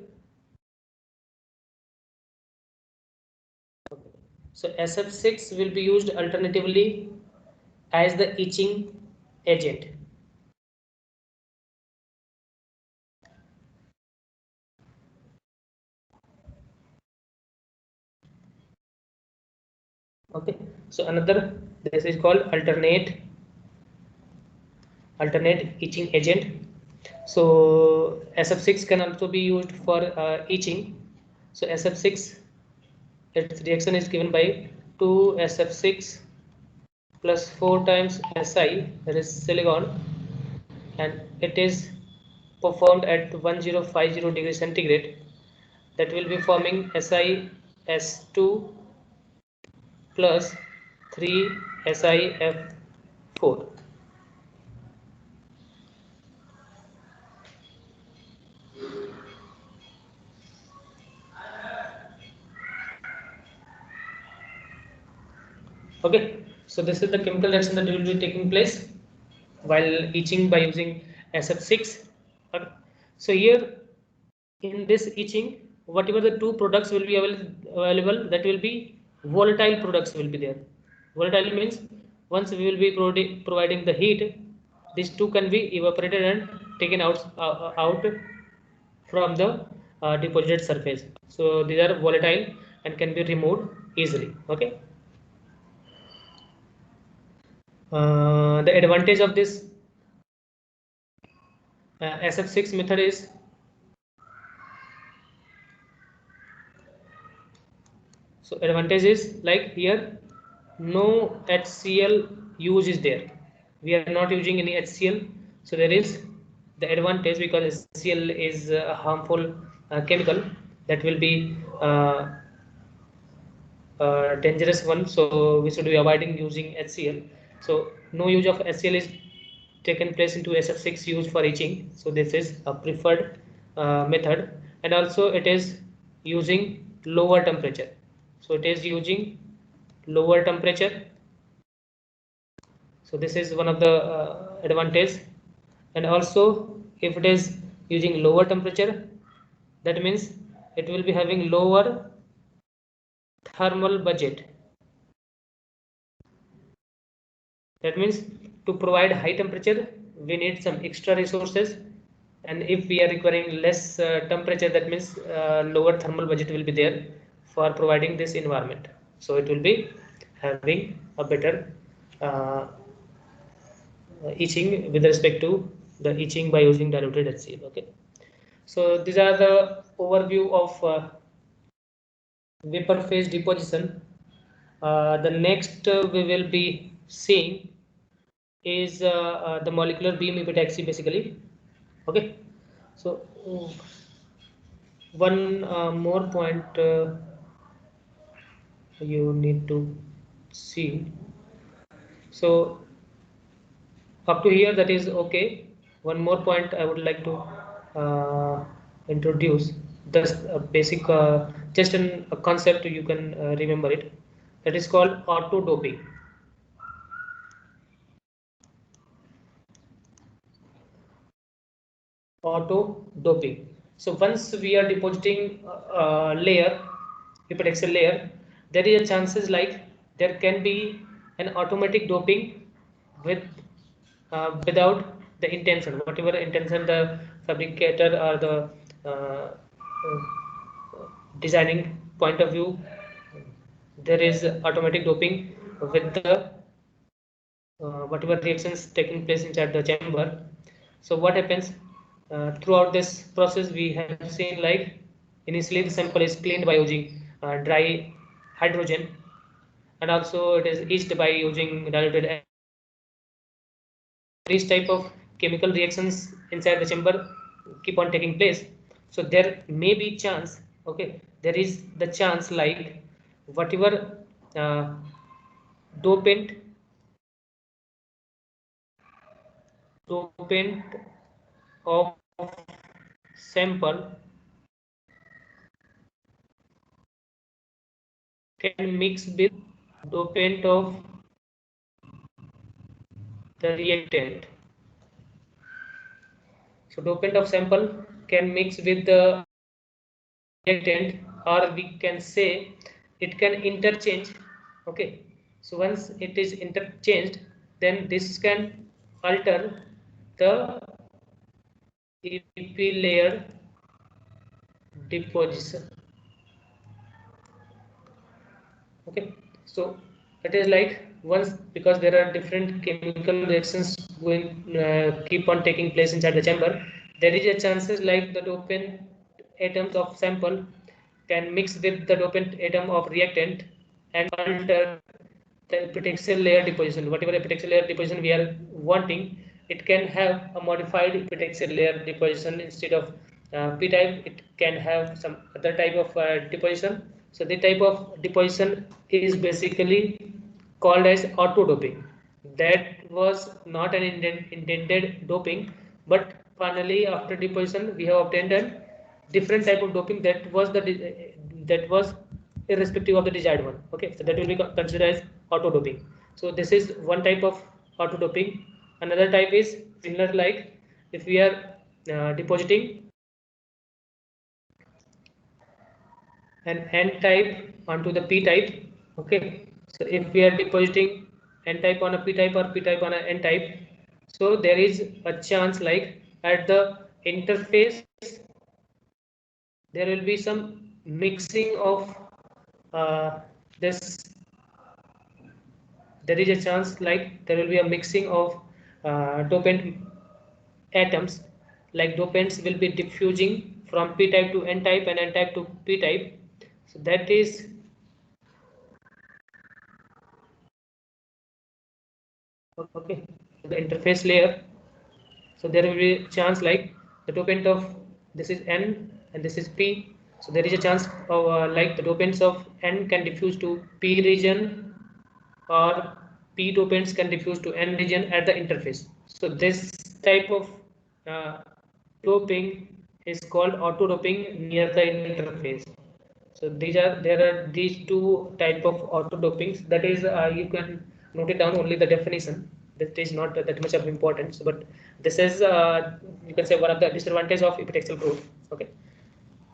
so SF6 will be used alternatively as the etching agent. Okay, so another, this is called alternate etching agent. So SF6 can also be used for etching. So SF6, its reaction is given by 2SF6 plus 4 times Si, that is silicon, and it is performed at 1050 degrees centigrade. That will be forming SiS2 plus 3 SiF4. Okay, so this is the chemical reaction that will be taking place while etching by using SF6. Okay. So here in this etching, whatever the two products will be available, that will be volatile products will be there. Volatile means once we will be providing the heat, these two can be evaporated and taken out from the deposited surface. So these are volatile and can be removed easily. Okay. The advantage of this SF6 method is so advantage is like here no HCl use is there. We are not using any HCl, so there is the advantage because HCl is a harmful chemical that will be dangerous one. So we should be avoiding using HCl. So no use of HCl is taken place into SF6 used for etching. So this is a preferred method, and also it is using lower temperature. So it is using lower temperature. So this is one of the advantage, and also if it is using lower temperature, that means it will be having lower thermal budget. That means to provide high temperature, we need some extra resources, and if we are requiring less temperature, that means lower thermal budget will be there for providing this environment. So it will be having a better etching with respect to the etching by using diluted HCl. Okay, so these are the overview of vapor phase deposition. The next we will be seeing is the molecular beam epitaxy basically. Okay, so one more point you need to see. So up to here that is okay. one more point I would like to introduce. This basic, just a concept you can remember it. That is called auto doping. Auto doping. So once we are depositing layer, epitaxial layer, there is a chances like there can be an automatic doping with without the intention, whatever intention the fabricator or the designing point of view, there is automatic doping with the whatever reactions taking place inside the chamber. So what happens throughout this process? We have seen like initially the sample is cleaned by using dry hydrogen, and also it is etched by using diluted air. These type of chemical reactions inside the chamber keep on taking place. So there may be chance, okay, there is the chance like whatever uh, dopant of sample can mix with dopant of the reactant. So dopant of sample can mix with the reactant, or we can say it can interchange. Okay, so once it is interchanged, then this can alter the EP layer deposition. Okay, so it is like once, because there are different chemical reactions going keep on taking place inside the chamber, there is a chances like the dopant atoms of sample can mix with the dopant atom of reactant and alter the epitaxial layer deposition. Whatever epitaxial layer deposition we are wanting, it can have a modified epitaxial layer deposition. Instead of p-type, it can have some other type of deposition. So the type of deposition is basically called as auto doping. That was not an intended doping, but finally after deposition we have obtained a different type of doping that was that was irrespective of the desired one. Okay, so that will be considered as auto doping. So this is one type of auto doping. Another type is similar, like if we are depositing an N type onto the P type. Okay, so if we are depositing N type on a P type or P type on a N type, so there is a chance like at the interface there will be some mixing of this. There is a chance like there will be a mixing of dopant atoms, like dopants will be diffusing from P type to N type and N type to P type. So that is okay, the interface layer. So there will be a chance like the dopant of this is N and this is P. So there is a chance of like the dopants of N can diffuse to P region, or P dopants can diffuse to N region at the interface. So this type of uh, doping is called auto doping near the interface. So there are these two type of auto dopings. That is, you can note it down only the definition. That is not that much of importance, but this is you can say one of the disadvantage of epitaxial growth. Okay,